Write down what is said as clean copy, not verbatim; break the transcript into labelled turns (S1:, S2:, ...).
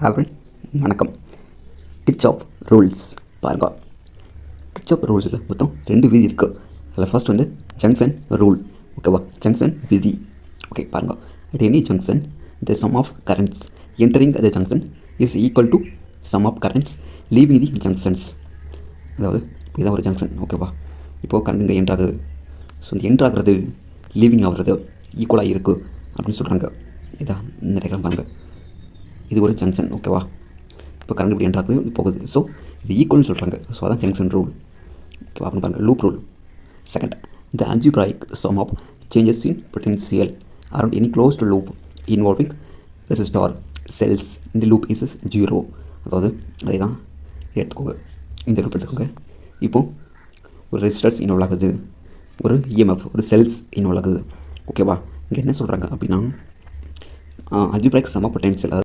S1: அவள் வணக்கம். Kirchhoff rules பாருங்க. கிர்ச்சாஃப் ரூல்ஸில் மொத்தம் 2 விதி இருக்குது. அதில் ஃபர்ஸ்ட் வந்து ஜங்ஷன் ரூல். ஓகேவா, ஜங்ஷன் விதி. ஓகே பாருங்க. At any junction the sum of currents entering the junction is equal to sum of currents leaving the junctions. அதாவது இதான் ஒரு ஜங்ஷன். ஓகேவா, இப்போது கரண்ட் இங்கே என்ட்ராகுது. ஸோ இந்த என்ட்ராகிறது லீவிங் ஆகிறது ஈக்குவலாக இருக்குது அப்படின்னு சொல்கிறாங்க. இதான் இந்த டயக்ராம் பாருங்கள். இது ஒரு ஜங்ஷன். ஓகேவா, இப்போ கரண்ட் இப்படி என்ட்ராகுது போகுது. ஸோ இது ஈக்குவல்னு சொல்கிறாங்க. ஸோ அதான் ஜங்ஷன் ரூல். ஓகேவா, அப்படின்னு பாருங்கள். Loop rule. Second, the algebraic sum of changes in potential around any closed loop involving resistor cells இந்த லூப் இஸ் 0. அதாவது அதை தான் எடுத்துக்கோங்க, இந்த லூப் எடுத்துக்கோங்க. இப்போது ஒரு ரெசிஸ்டர்ஸ் இன்வால்வ் ஆகுது, ஒரு இஎம்எஃப், ஒரு செல்ஸ் இன்வால்வ் ஆகுது. ஓகேவா, இங்கே என்ன சொல்கிறாங்க அப்படின்னா அல்ஜிப்ராயிக் சம் ஆஃப் பொட்டன்ஷியல்,